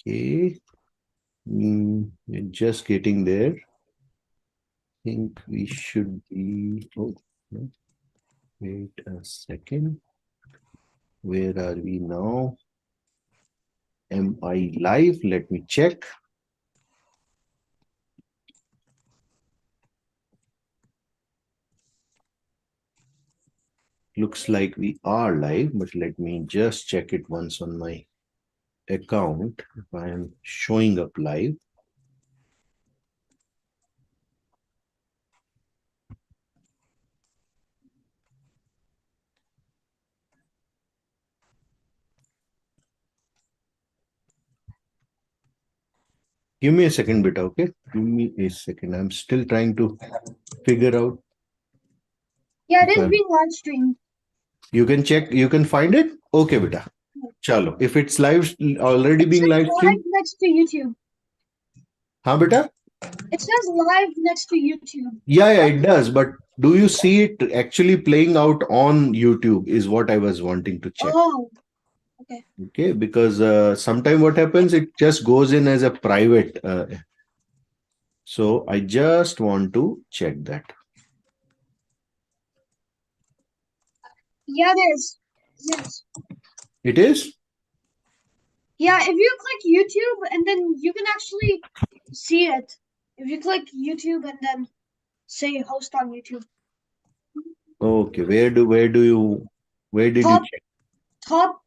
Okay. We're just getting there. I think we should be. Oh, no. Wait a second. Where are we now? Am I live? Let me check. Looks like we are live, but let me just check it once on my account if I am showing up live. Give me a second, beta, okay? Give me a second. I'm still trying to figure out. Yeah, it is being live streamed. You can check, you can find it? Okay, beta. Chalo. If it's live, already being live Live streamed. next to YouTube. Huh, beta? It says live next to YouTube. Yeah, it does. But do you see it actually playing out on YouTube is what I was wanting to check. Oh, okay. Okay, because sometime what happens, it just goes in as a private. So I just want to check that. Yeah, it is. Yes. It is? Yeah, if you click YouTube and then you can actually see it. If you click YouTube and then say host on YouTube. Okay, where did you Top, check? top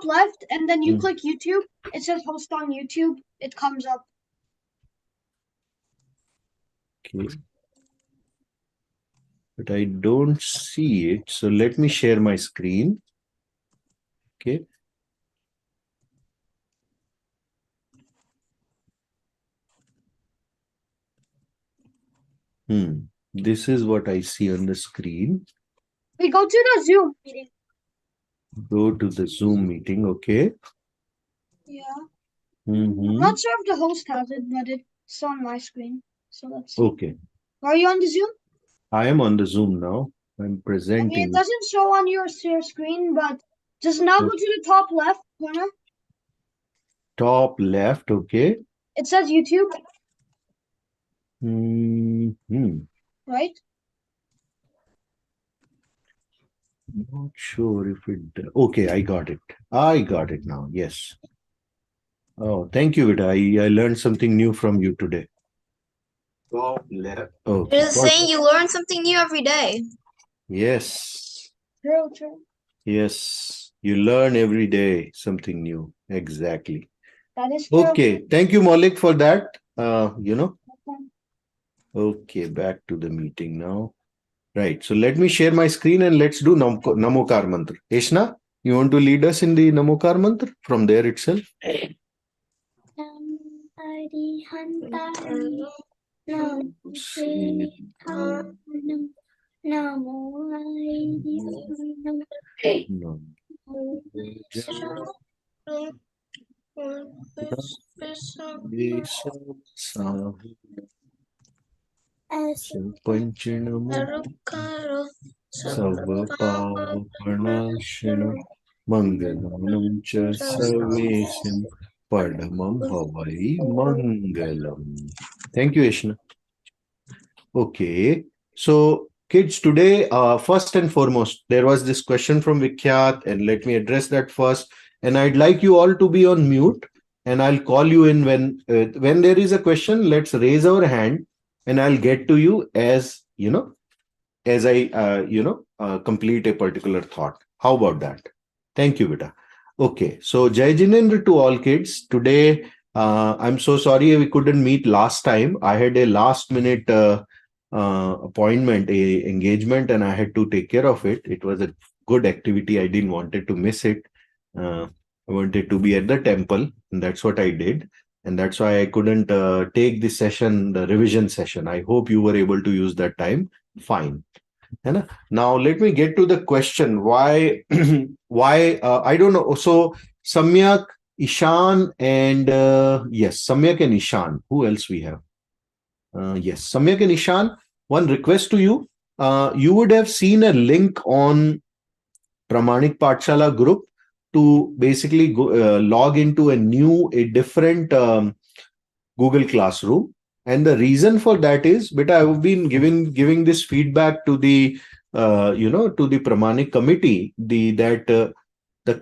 left, and then you Hmm. click YouTube. It says host on YouTube. It comes up. Okay. But I don't see it. So let me share my screen. Okay. This is what I see on the screen. We go to the Zoom meeting. Go to the Zoom meeting. Okay. Yeah. Mm-hmm. I'm not sure if the host has it, but it's on my screen. So let's see. Okay. Are you on the Zoom? I am on the Zoom now. I'm I mean, it presenting. doesn't show on your share screen, but just now go to the top left corner. Top left. Okay. It says YouTube, Hmm. right? Not sure if it. Okay, I got it. I got it now. Yes. Oh, thank you, Vita. I learned something new from you today. Top left. Okay. You're saying you learn something new every day. Yes. True, true. Yes. You learn every day something new. Exactly. That is true. Okay. Thank you, Malik, for that. Okay, back to the meeting now. Right. So let me share my screen and let's do Namokar Mantra. Eshna, you want to lead us in the Namokar Mantra from there itself? Sarvapavanashinu Mangalam cha Sarvesim Padamam Havai Mangalam. Thank you, Ishna. Okay. So, kids, today, first and foremost, there was this question from Vikhyat, and let me address that first. And I'd like you all to be on mute, and I'll call you in when there is a question. Let's raise our hand, and I'll get to you as as I complete a particular thought. How about that? Thank you, Beta. Okay, so Jai Jinendra to all kids. Today, I'm so sorry we couldn't meet last time. I had a last minute appointment, a engagement, and I had to take care of it. It was a good activity. I didn't wanted to miss it. I wanted to be at the temple, and that's what I did. And that's why I couldn't take the session, the revision session. I hope you were able to use that time. Fine. Now let me get to the question. Why? Why? I don't know. So Samyak, Ishan, and yes, Samyak and Ishan. Who else we have? Yes, Samyak and Ishan. One request to you. You would have seen a link on Pramanik Pathshala group. to basically log into a different Google Classroom. And the reason for that is, but I've been giving this feedback to the to the Pramanik committee, the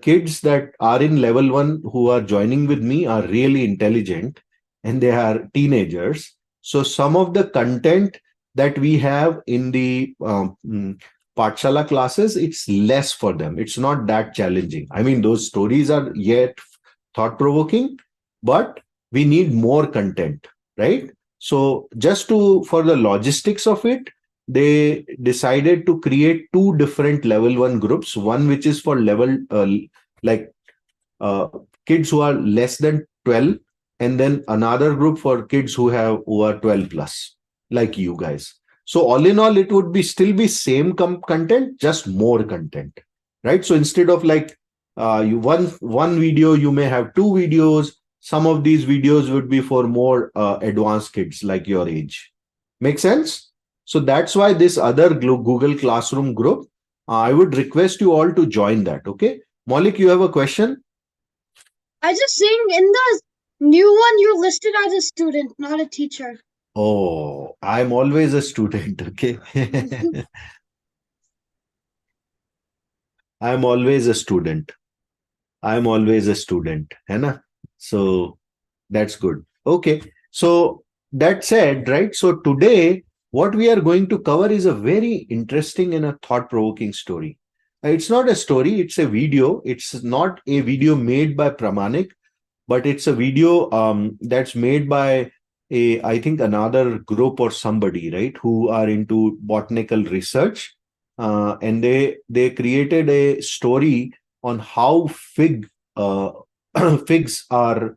kids that are in level 1 who are joining with me are really intelligent, and they are teenagers. So some of the content that we have in the Pathshala classes, it's less for them. It's not that challenging. I mean, those stories are yet thought provoking, but we need more content, right? So just to for the logistics of it, they decided to create two different level 1 groups, one which is for level like uh, kids who are less than 12, and then another group for kids who are 12 plus, like you guys. So all in all, it would be still be same content, just more content, right? So instead of like you one video, you may have two videos. Some of these videos would be for more advanced kids like your age. Make sense? So that's why this other Google Classroom group, I would request you all to join that. Okay, Maulik, you have a question? I just saying in the new one you're listed as a student, not a teacher. Oh, I'm always a student. Okay. I'm always a student. I'm always a student. है ना? So that's good. Okay. So that said, right? So today, what we are going to cover is a very interesting and a thought-provoking story. It's not a story, it's a video. It's not a video made by Pramanik, but it's a video that's made by I think another group or somebody, right, who are into botanical research. And they created a story on how figs are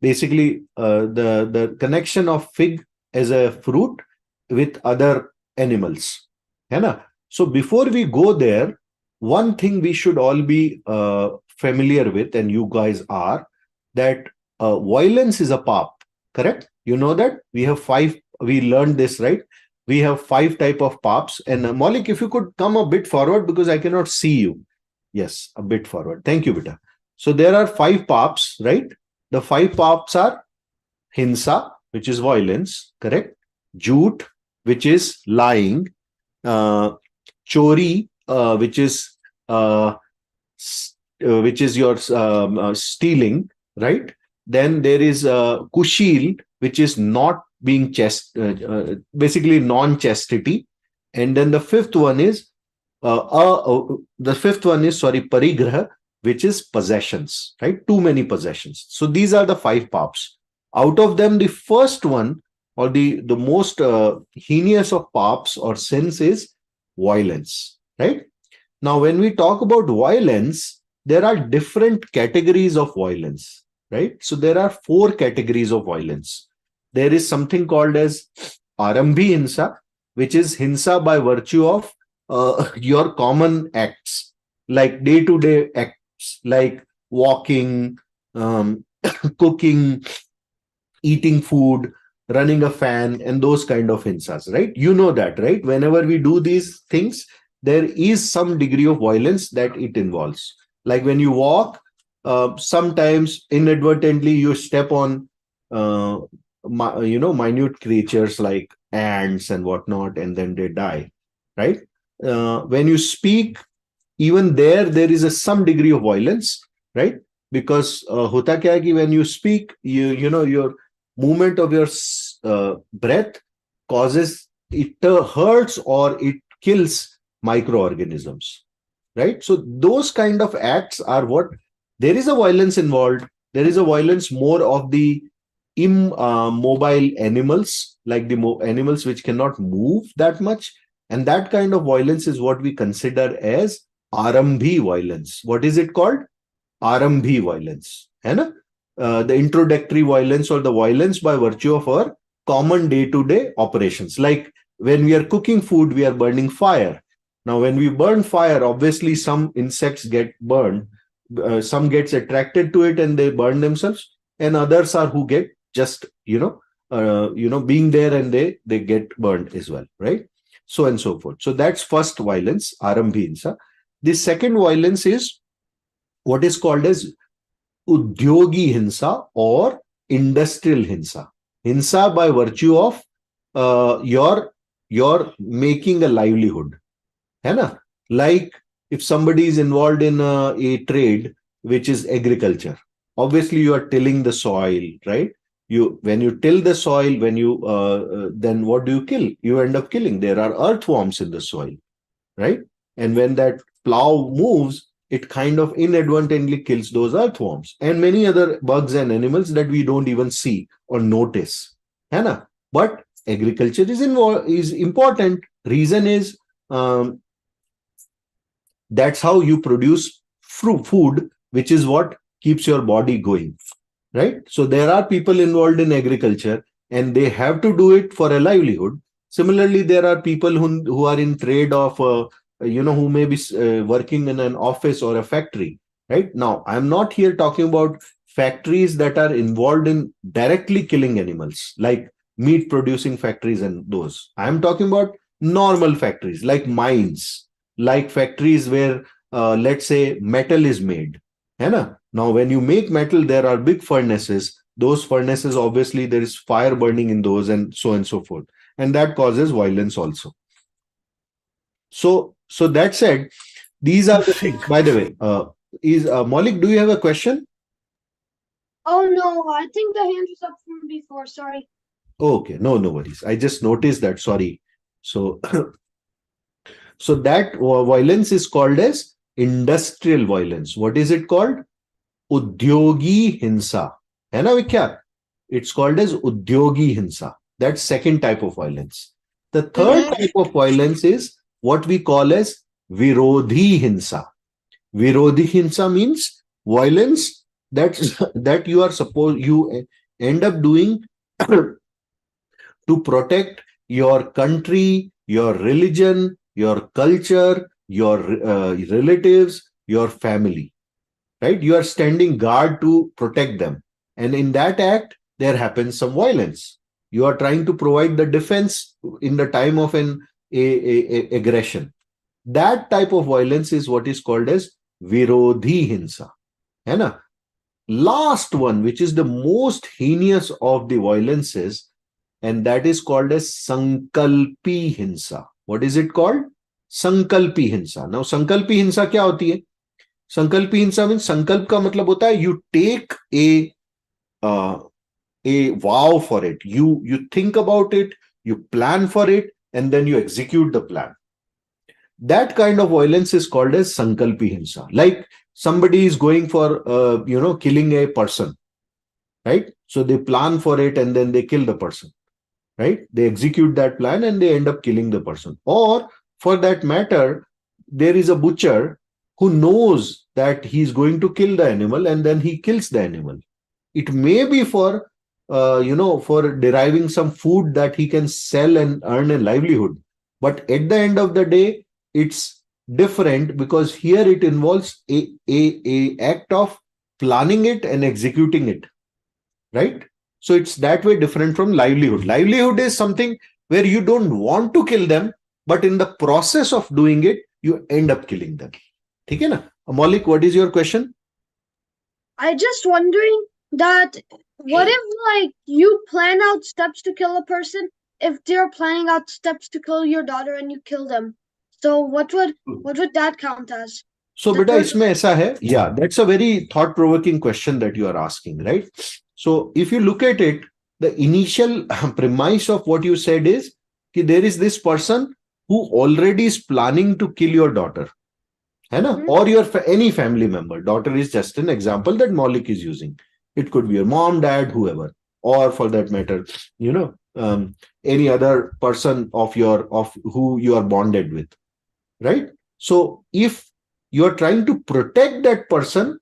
basically the connection of fig as a fruit with other animals. है ना? So before we go there, one thing we should all be familiar with, and you guys are, that violence is a paap, correct? You know that we have five. We learned this, right? We have 5 type of paps. And Maulik, if you could come a bit forward because I cannot see you. Yes, a bit forward. Thank you, Beta. So there are 5 paps, right? The 5 paps are hinsa, which is violence, correct? Jhoot, which is lying. Chori, uh, which is your stealing, right? Then there is kushil, which is not being basically non-chastity. And then the fifth one is sorry, parigraha, which is possessions, right? Too many possessions. So these are the 5 paps. Out of them, the first one, or the most heinous of paps or sins, is violence, right? Now, when we talk about violence, there are different categories of violence, right? So there are 4 categories of violence. There is something called as Arambhi Hinsa, which is Hinsa by virtue of your common acts, like day-to-day acts, like walking, cooking, eating food, running a fan, and those kind of hinsas, right? You know that, right? Whenever we do these things, there is some degree of violence that it involves. Like when you walk, sometimes inadvertently you step on minute creatures like ants and whatnot, and then they die, right? When you speak, even there is some degree of violence, right? Because hota kya hai ki when you speak, your movement of your breath causes it hurts or it kills microorganisms, right? So those kind of acts are what there is a violence involved. There is a violence more of the immobile animals, like the animals which cannot move that much, and that kind of violence is what we consider as Arambhi violence. What is it called? Arambhi violence. है ना? The introductory violence, or the violence by virtue of our common day-to-day operations. Like when we are cooking food, we are burning fire. Now, when we burn fire, obviously some insects get burned. Some gets attracted to it and they burn themselves, and others are who get just being there and they get burned as well, right? So and so forth. So that's first violence, Arambhi Hinsa. The second violence is what is called as Udyogi Hinsa or industrial Hinsa. Hinsa by virtue of your making a livelihood. है ना? Like if somebody is involved in a trade which is agriculture, obviously you are tilling the soil, right? When you till the soil, then what do you kill? You end up killing. There are earthworms in the soil, right? And when that plow moves, it kind of inadvertently kills those earthworms and many other bugs and animals that we don't even see or notice. है ना? But agriculture is important. Reason is that's how you produce food, which is what keeps your body going, right? So there are people involved in agriculture and they have to do it for a livelihood. Similarly, there are people who are in trade of who may be working in an office or a factory, right? Now I'm not here talking about factories that are involved in directly killing animals, like meat producing factories and those. I'm talking about normal factories like mines, like factories where let's say metal is made, है ना? Now when you make metal, there are big furnaces. Those furnaces, obviously there is fire burning in those and so forth, and that causes violence also. So that said, these are the things. By the way, is Malik, do you have a question? Oh no, I think the hand was up from before. Sorry. Okay, no worries. I just noticed that. Sorry. So so that violence is called as industrial violence. What is it called? Udyogi Hinsa. है ना विख्यात? It's called as Udyogi Hinsa. That's second type of violence. The third type of violence is what we call as Virodhi Hinsa. Virodhi Hinsa means violence that you end up doing to protect your country, your religion, your culture, your relatives, your family, right? You are standing guard to protect them. And in that act, there happens some violence. You are trying to provide the defense in the time of an aggression. That type of violence is what is called as Virodhi Hinsa. है ना? Last one, which is the most heinous of the violences, and that is called as Sankalpi Hinsa. What is it called? Sankalpi Hinsa. Now, Sankalpi Hinsa क्या होती है? संकल्प हिंसा mean संकल्प का मतलब होता है you take a vow for it. You think about it, you plan for it, and then you execute the plan. That kind of violence is called as sankalpi hinsa. Like somebody is going for killing a person, right? So they plan for it and then they kill the person, right? They execute that plan and they end up killing the person. Or for that matter, there is a butcher who knows that he's going to kill the animal and then he kills the animal. It may be for for deriving some food that he can sell and earn a livelihood. But at the end of the day, it's different because here it involves a act of planning it and executing it, right? So it's that way different from livelihood. Livelihood is something where you don't want to kill them, but in the process of doing it, you end up killing them. ठीक है ना? Maulik, what is your question? I just wondering that what if like you plan out steps to kill a person if they're planning out steps to kill your daughter and you kill them? So what would that count as? So beta isme aisa hai, yeah, that's a very thought-provoking question that you are asking, right? So if you look at it, the initial premise of what you said is that there is this person who already is planning to kill your daughter. है ना? Or your any family member. Daughter is just an example that Maulik is using. It could be your mom, dad, whoever, or for that matter, any other person of who you are bonded with, right? So if you are trying to protect that person,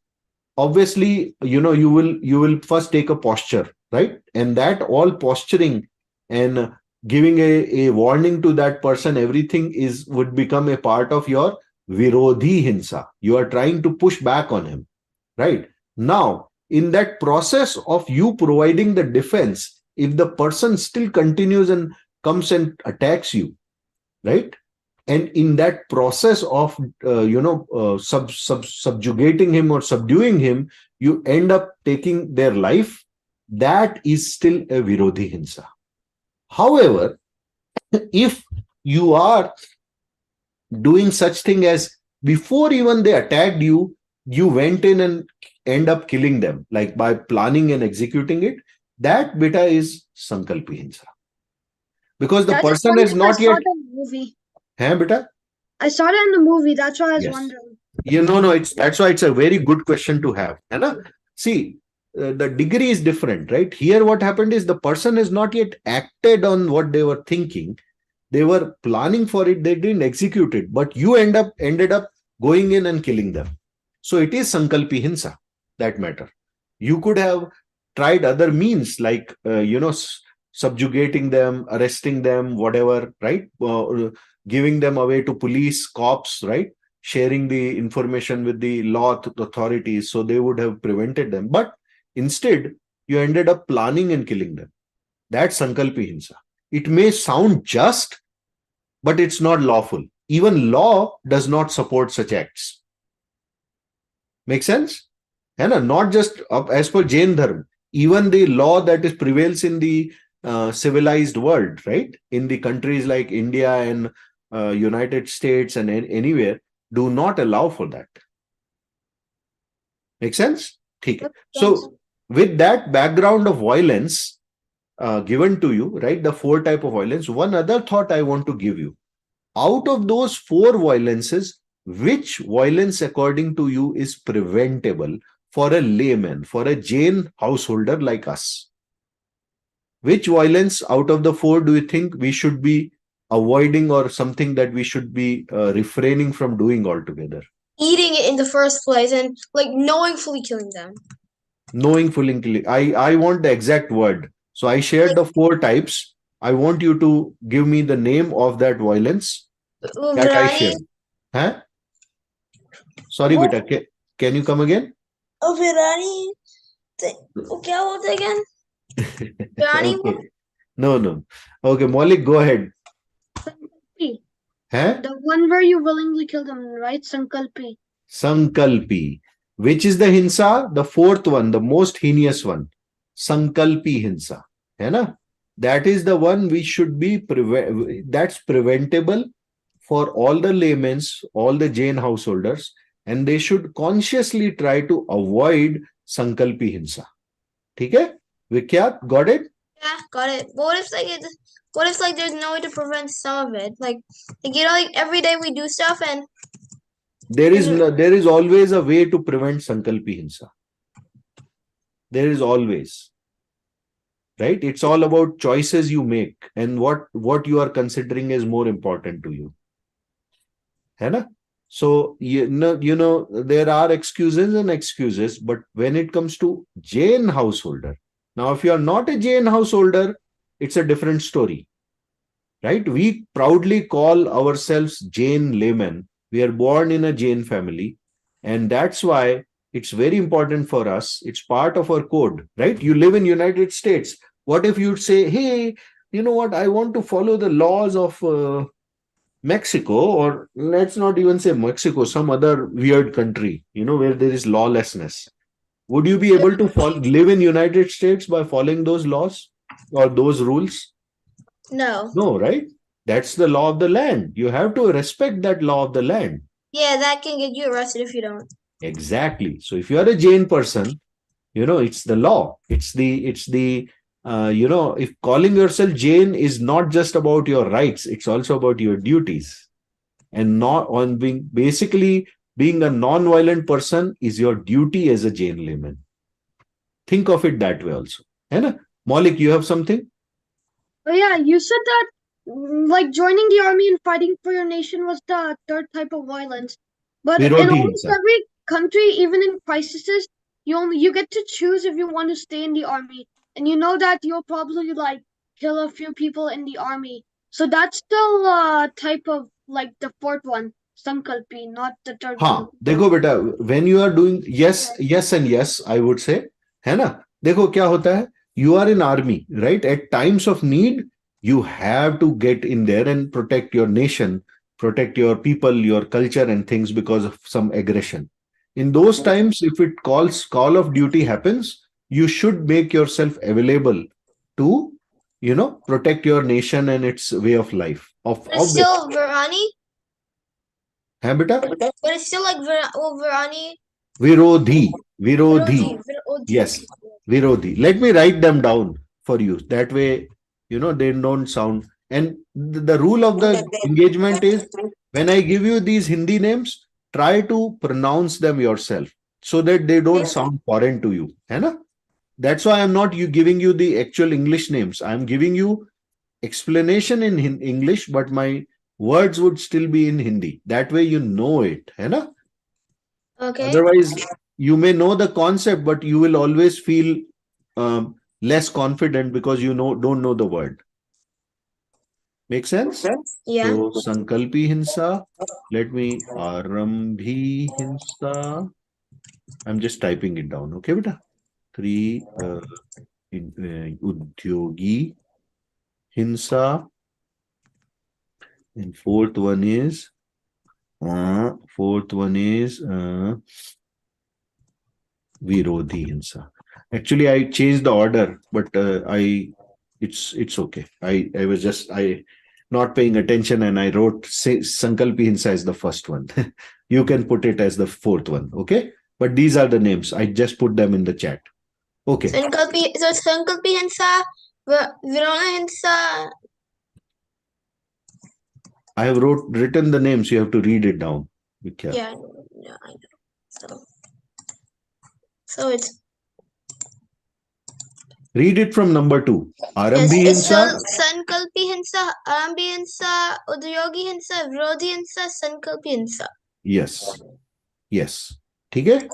obviously, you will first take a posture, right? And that all posturing and giving a warning to that person, everything would become a part of your Virodhi Hinsa. You are trying to push back on him, right? Now, in that process of you providing the defense, if the person still continues and comes and attacks you, right? and in that process of subjugating him or subduing him, you end up taking their life. That is still a virodhi hinsa. However, if you are doing such thing as before even they attacked you, you went in and end up killing them, like by planning and executing it, that beta is sankalpi hinsa. Because the I just person is wondered if I not saw yet, it in the movie. hey beta? I saw it in the movie. That's why I was Yes. wondering. No, it's that's why it's a very good question to have. है ना? See, the degree is different, right? Here, what happened is the person has not yet acted on what they were thinking. They were planning for it, they didn't execute it, but you ended up going in and killing them. So it is sankalpi hinsa, that matter. You could have tried other means like subjugating them, arresting them, whatever, right? Giving them away to police, cops, right? Sharing the information with the law authorities, so they would have prevented them. But instead, you ended up planning and killing them. That's sankalpi hinsa. It may sound just, but it's not lawful. Even law does not support such acts. Make sense? And not just as per Jain Dharma, even the law that is prevails in the civilized world, right? In the countries like India and United States and anywhere, do not allow for that. Make sense? So with that background of violence given to you, right? The 4 type of violence. One other thought I want to give you. Out of those 4 violences, which violence according to you is preventable for a layman, for a Jain householder like us? Which violence out of the 4 do you think we should be avoiding, or something that we should be refraining from doing altogether? Eating it in the first place and like knowingly killing them. Knowingly killing. I want the exact word. So I shared the 4 types. I want you to give me the name of that violence that I shared. Huh? Sorry, beta. Can you come again? Virani. क्या होता again? Virani. Okay. No. Okay, Malik, go ahead. Sankalpi. Huh? The one where you willingly kill them, right? Sankalpi. Sankalpi. Which is the hinsa? The 4th one, the most heinous one. Sankalpi hinsa. है ना? That is the one we should be that's preventable for all the laymen, all the Jain householders, and they should consciously try to avoid sankalpi hinsa. ठीक है? Vikyat, got it? Yeah, got it. But what if like there's no way to prevent some of it? Like like every day we do stuff and there is always a way to prevent sankalpi hinsa. There is always. Right? It's all about choices you make and what you are considering is more important to you. है ना? So, there are excuses and excuses, but when it comes to Jain householder, now if you are not a Jain householder, it's a different story, right? We proudly call ourselves Jain laymen. We are born in a Jain family, and that's why it's very important for us. It's part of our code, right? You live in United States. What if you'd say, hey, you know what? I want to follow the laws of Mexico, or let's not even say Mexico, some other weird country, where there is lawlessness. Would you be able to live in United States by following those laws or those rules? no. No, right? That's the law of the land. You have to respect that law of the land. Yeah, that can get you arrested if you don't. Exactly. So if you are a Jain person, it's the law. It's the if calling yourself Jain is not just about your rights, it's also about your duties. And not on being a non-violent person is your duty as a Jain layman. Think of it that way also. Hai? Malik, you have something? Oh yeah, you said that like joining the army and fighting for your nation was the 3rd type of violence. But in Virodhi almost hinsa. every country, even in crises, you get to choose if you want to stay in the army. And you know that you'll probably like kill a few people in the army. So that's still a type of like the 4th one, Sankalpi, not the 3rd one. देखो बेटा, when you are doing yes and yes, I would say, है ना? देखो क्या होता है, you are in army, right? At times of need, you have to get in there and protect your nation. protect your people, your culture and things because of some aggression. In those times, if it call of duty happens, you should make yourself available to, protect your nation and its way of life. Of But it's obvious. still Virani. Hai beta? But it's still like Virani. Virodhi. Virodhi. Virodi. Yes. Virodhi. Let me write them down for you. That way, they don't sound. And the rule of the engagement is, when I give you these Hindi names, try to pronounce them yourself so that they don't sound foreign to you. Hai na? That's why I'm not giving you the actual English names. I'm giving you explanation in English, but my words would still be in Hindi. That way you know it. Hai na? Okay. Otherwise, you may know the concept, but you will always feel less confident because you don't know the word. Make sense? Yeah. So, Sankalpi Hinsa. Let me Arambhi Hinsa. I'm just typing it down. Okay, beta? 3 Udyogi Hinsa. And fourth one is Virodhi Hinsa. Actually, I changed the order, but it's okay. I was just not paying attention, and I wrote Sankalpi Hinsa as the first one. You can put it as the fourth one, okay? But these are the names. I just put them in the chat. Okay. Sankalpi. So Sankalpi Hinsa, Virona Hinsa. I have written the names. You have to read it down. Yeah, I know. So it's. Read it from number 2. Arambhi Yes, so Hinsa. Sankalpi Hinsa, Arambi Hinsa, Udyogi Hinsa, Virodhi Hinsa, Sankalpi Hinsa. Yes. Yes. Okay?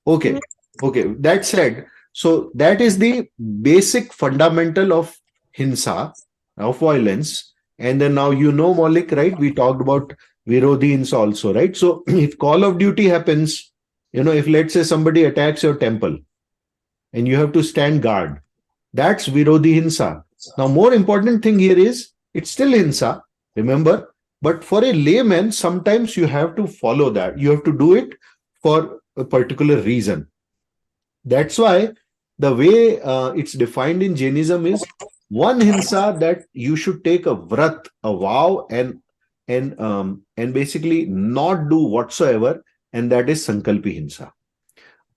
Okay. Okay. That said, so that is the basic fundamental of Hinsa, of violence. And then now Maulik, right? We talked about Virodhi Hinsa also, right? So if call of duty happens, if let's say somebody attacks your temple and you have to stand guard, that's Virodhi Hinsa. Now, more important thing here is it's still Hinsa, remember, but for a layman, sometimes you have to follow that. You have to do it for a particular reason. That's why the way it's defined in Jainism is one Hinsa that you should take a vrat, a vow, and basically not do whatsoever, and that is Sankalpi Hinsa.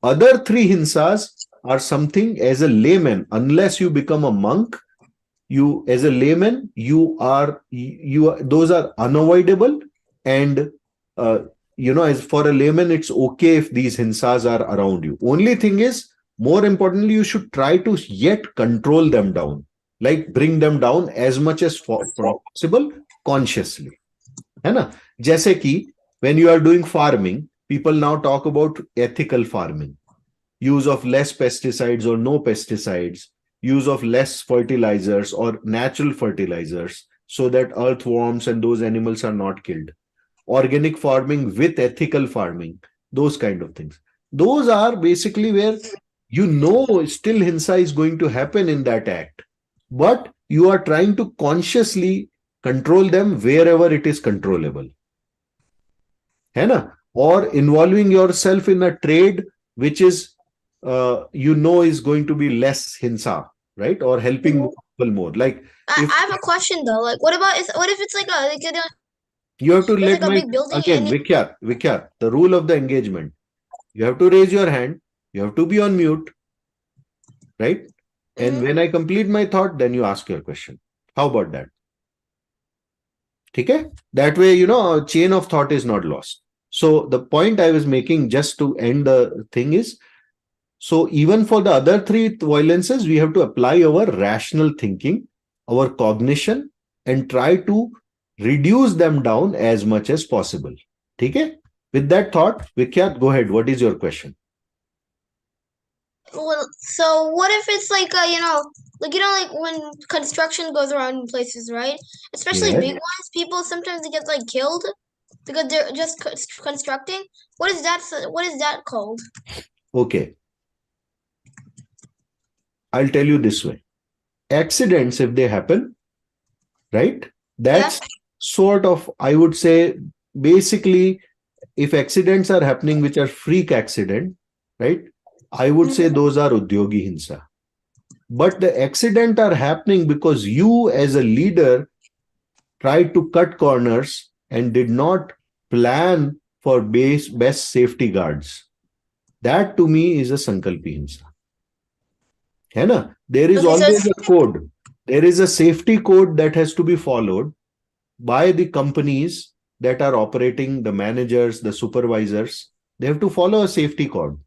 Other 3 Hinsas are something as a layman, unless you become a monk, you as a layman, those are unavoidable. And as for a layman, it's okay if these Hinsas are around you. Only thing is, more importantly, you should try to yet control them down, like bring them down as much as possible consciously. है ना? जैसे कि when you are doing farming, people now talk about ethical farming, use of less pesticides or no pesticides, use of less fertilizers or natural fertilizers, so that earthworms and those animals are not killed. Organic farming with ethical farming, those kind of things. Those are basically where still Hinsa is going to happen in that act, but you are trying to consciously control them wherever it is controllable. है ना? Or involving yourself in a trade which is is going to be less Hinsa, right? Or helping people more. Like I have a question though. Like, what if it's like you have to let like a big building and Vikyat, the rule of the engagement. You have to raise your hand. You have to be on mute, right? And when I complete my thought, then you ask your question. How about that? Okay? That way, chain of thought is not lost. So the point I was making, just to end the thing, is, so even for the other 3 violences, we have to apply our rational thinking, our cognition, and try to reduce them down as much as possible. Okay? With that thought, Vikyat, go ahead. What is your question? Well, so what if it's like like when construction goes around in places, right? Especially big ones, people sometimes they get like killed because they're just constructing. What is that called? Okay. I'll tell you this way. Accidents, if they happen, right? That's sort of, I would say, basically, if accidents are happening which are freak accident, right? I would say those are Udyogi Hinsa. But the accident are happening because you as a leader tried to cut corners and did not plan for best safety guards. That to me is a Sankalpi Hinsa. है ना? There is always a code. There is a safety code that has to be followed by the companies that are operating, the managers, the supervisors. They have to follow a safety code,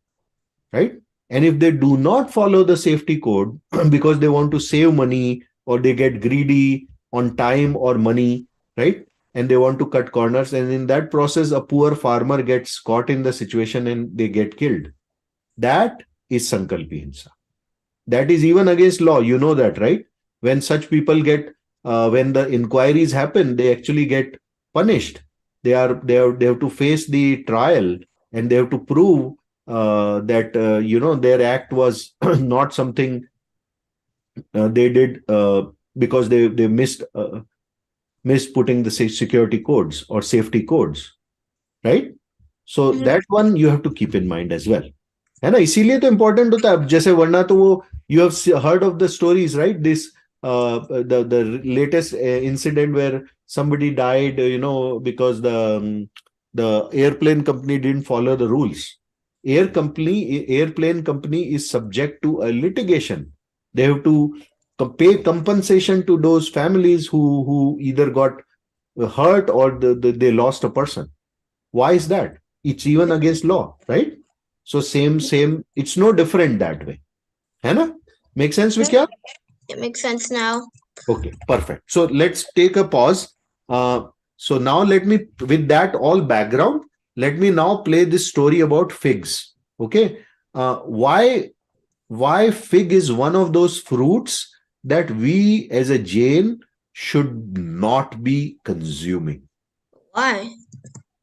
right? And if they do not follow the safety code because they want to save money or they get greedy on time or money, right? And they want to cut corners, and in that process, a poor farmer gets caught in the situation and they get killed. That is Sankalpi Hinsa. That is even against law. You know that, right? When such people get, when the inquiries happen, they actually get punished. They have to face the trial, and they have to prove that their act was not something they did because they missed putting the security codes or safety codes, right? So that one you have to keep in mind as well. है ना, इसीलिए तो important होता है. जैसे वरना तो वो you have heard of the stories, right? This the latest incident where somebody died, because the airplane company didn't follow the rules. Airplane company is subject to a litigation. They have to pay compensation to those families who either got hurt or they lost a person. Why is that? It's even against law, right? So same, it's no different that way. है ना? Make sense, Vikya? It makes sense now. Okay, perfect. So let's take a pause. So now with that all background, let me now play this story about figs. Okay, why fig is one of those fruits that we as a Jain should not be consuming. Why?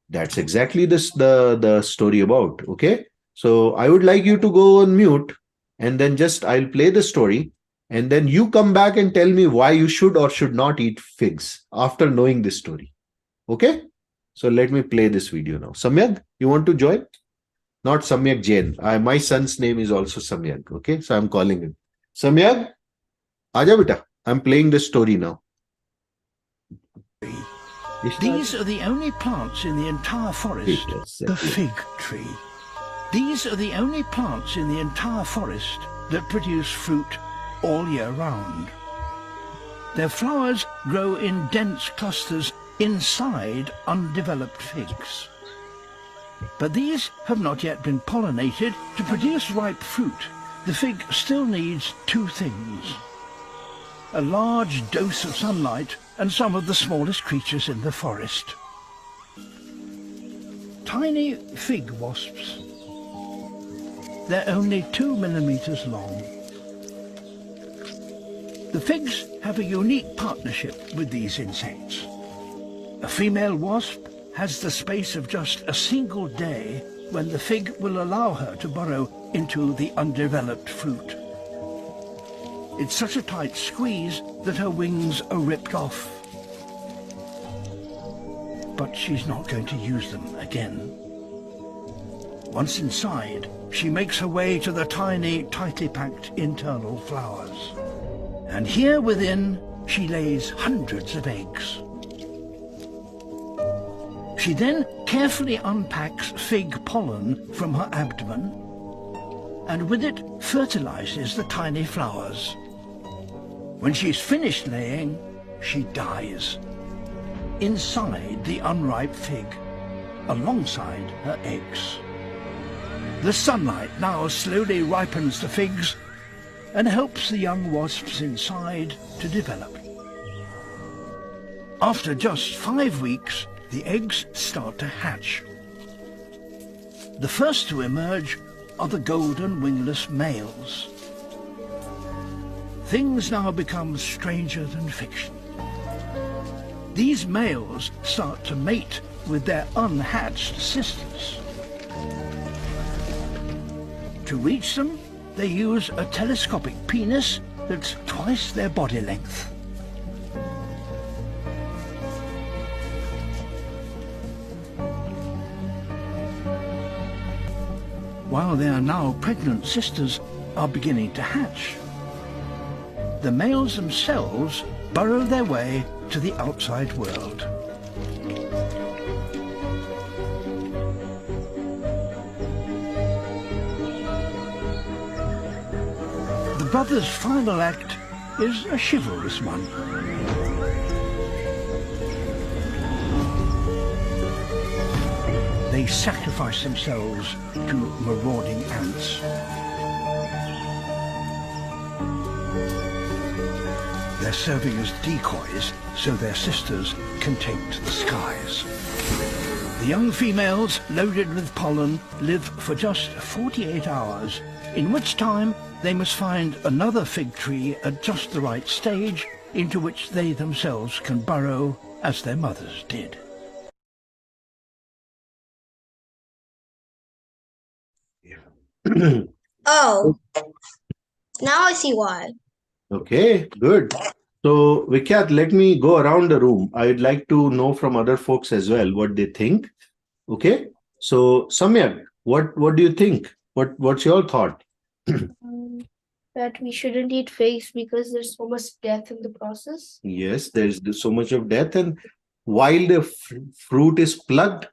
That's exactly the story about. Okay, so I would like you to go on mute, and then I'll play the story, and then you come back and tell me why you should or should not eat figs after knowing this story. Okay, so let me play this video now. Samyak, you want to join? Not Samyak Jain. My son's name is also Samyak. Okay, so I'm calling him Samyak. Aja beta, I'm playing the story now. These are the only plants in the entire forest, the fig tree. These are the only plants in the entire forest that produce fruit all year round. Their flowers grow in dense clusters inside undeveloped figs. But these have not yet been pollinated. To produce ripe fruit, the fig still needs two things: a large dose of sunlight and some of the smallest creatures in the forest. Tiny fig wasps. They're only 2 millimeters long. The figs have a unique partnership with these insects. A female wasp has the space of just a single day when the fig will allow her to burrow into the undeveloped fruit. It's such a tight squeeze that her wings are ripped off. But she's not going to use them again. Once inside, she makes her way to the tiny, tightly packed internal flowers. And here within, she lays hundreds of eggs. She then carefully unpacks fig pollen from her abdomen, and with it fertilizes the tiny flowers. When she's finished laying, she dies inside the unripe fig, alongside her eggs. The sunlight now slowly ripens the figs and helps the young wasps inside to develop. After just 5 weeks, the eggs start to hatch. The first to emerge are the golden wingless males. Things now become stranger than fiction. These males start to mate with their unhatched sisters. To reach them, they use a telescopic penis that's twice their body length. while their now pregnant sisters are beginning to hatch. The males themselves burrow their way to the outside world. The brothers' final act is a chivalrous one. They sacrifice themselves to marauding ants. They're serving as decoys so their sisters can take to the skies. The young females, loaded with pollen, live for just 48 hours, in which time they must find another fig tree at just the right stage into which they themselves can burrow as their mothers did. Oh, now I see why. Okay, good. So, Vikyat, let me go around the room. I'd like to know from other folks as well what they think. Okay. So, Samyak, what do you think? What's your thought? That we shouldn't eat figs because there's so much death in the process. Yes, there's so much of death, and while the fruit is plucked,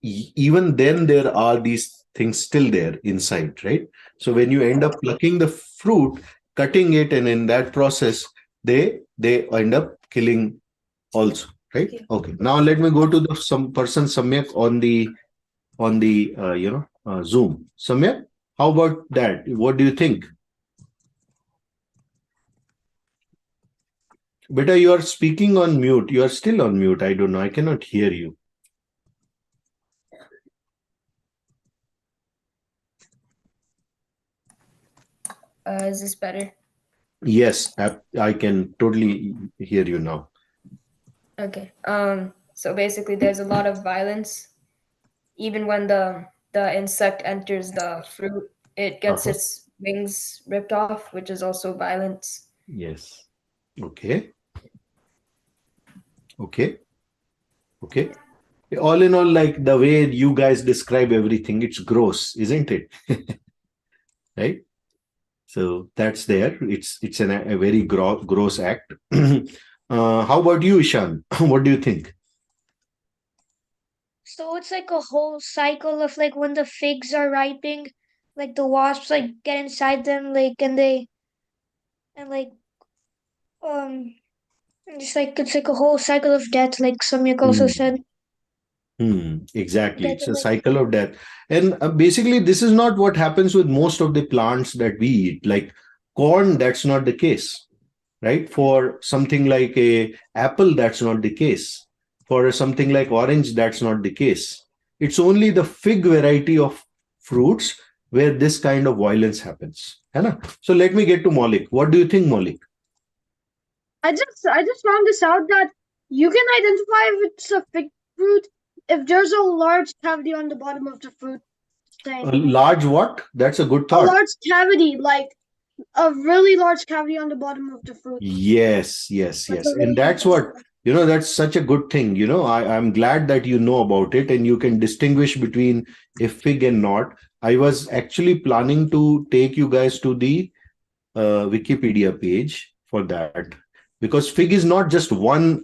even then there are these things still there inside, right? So when you end up plucking the fruit, cutting it, and in that process, they end up killing also, right? Okay. Now let me go to some person Samyak on the Zoom. Samyak, how about that? What do you think? Beta, you are speaking on mute. You are still on mute. I don't know. I cannot hear you. Is this better? Yes, I can totally hear you now. Okay. So basically, there's a lot of violence. Even when the insect enters the fruit, it gets its wings ripped off, which is also violence. Yes. Okay. Okay. Okay. All in all, like the way you guys describe everything, it's gross, isn't it? Right? So that's there. It's a very gross act. How about you, Ishan? What do you think? So it's like a whole cycle of like when the figs are ripening, like the wasps like get inside them, like just like it's like a whole cycle of death, like Samyak also said. Exactly. Death It's of, a like, cycle of death. And basically, this is not what happens with most of the plants that we eat. Like corn, that's not the case, right? For something like a apple, that's not the case. For something like orange, that's not the case. It's only the fig variety of fruits where this kind of violence happens. है ना? So let me get to Maulik. What do you think, Maulik? I just found this out that you can identify if it's a fig fruit if there's a large cavity on the bottom of the fruit. A large what? That's a good A thought. large cavity, like a really large cavity on the bottom of the fruit. Yes. And that's what, that's such a good thing. I'm glad that you know about it and you can distinguish between a fig and not. I was actually planning to take you guys to the Wikipedia page for that, because fig is not just one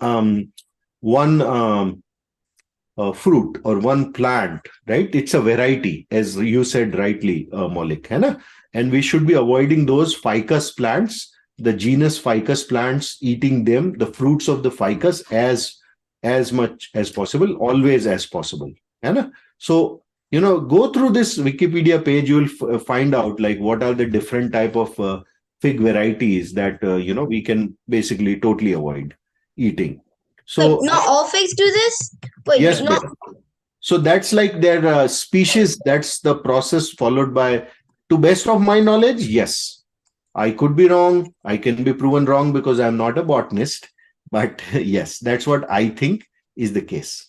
fruit or one plant, right? It's a variety, as you said rightly, Maulik, hai na? And we should be avoiding those ficus plants, the genus ficus plants, eating them, the fruits of the ficus as much as possible, always as possible. Hai na? So, go through this Wikipedia page, you will find out like what are the different type of fig varieties that, we can basically totally avoid eating. So Wait, not all figs do this? Wait, yes, not. so that's like their species. That's the process followed by, to best of my knowledge, yes. I could be wrong. I can be proven wrong because I'm not a botanist. But yes, that's what I think is the case.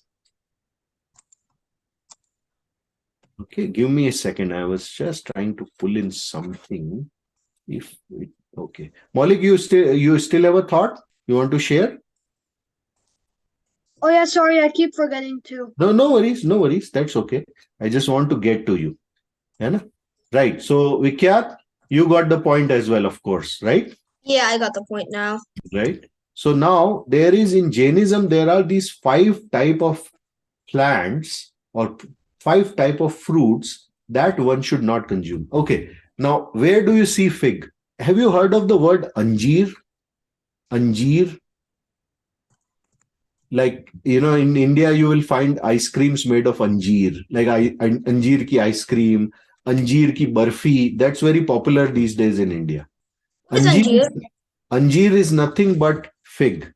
Okay, give me a second. I was just trying to pull in something. Okay, Maulik, you still have a thought you want to share? Oh yeah, sorry, I keep forgetting to. No worries. That's okay. I just want to get to you. Yeah, Right. So Vikyat, you got the point as well, of course, right? Yeah, I got the point now. Right. So now there is in Jainism, there are these 5 type of plants or 5 type of fruits that one should not consume. Okay. Now, where do you see fig? Have you heard of the word anjeer? Anjeer, like, in India you will find ice creams made of anjeer, like anjeer ki ice cream, anjeer ki barfi. That's very popular these days in India. It's Anjeer, Anjeer. anjeer is nothing but fig.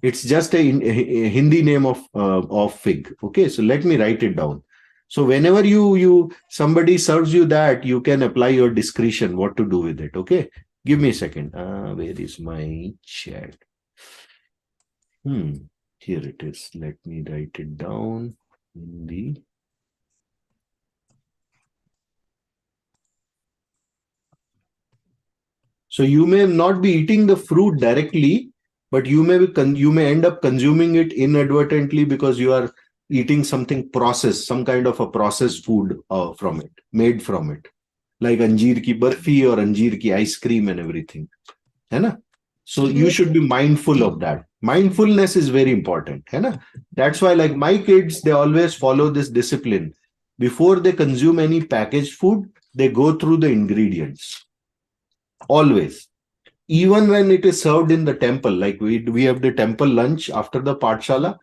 It's just a Hindi name of fig. Okay, so let me write it down. So whenever you somebody serves you that, you can apply your discretion what to do with it. Okay, give me a second. Where is my chat? Here it is. Let me write it down in the. So you may not be eating the fruit directly, but you may end up consuming it inadvertently because you are eating something processed, some kind of a processed food from it, made from it, like anjeer ki barfi or anjeer ki ice cream and everything. है ना? So you should be mindful of that. Mindfulness is very important. है ना? That's why, like my kids, they always follow this discipline. Before they consume any packaged food, they go through the ingredients. Always. Even when it is served in the temple, like we have the temple lunch after the Pathshala,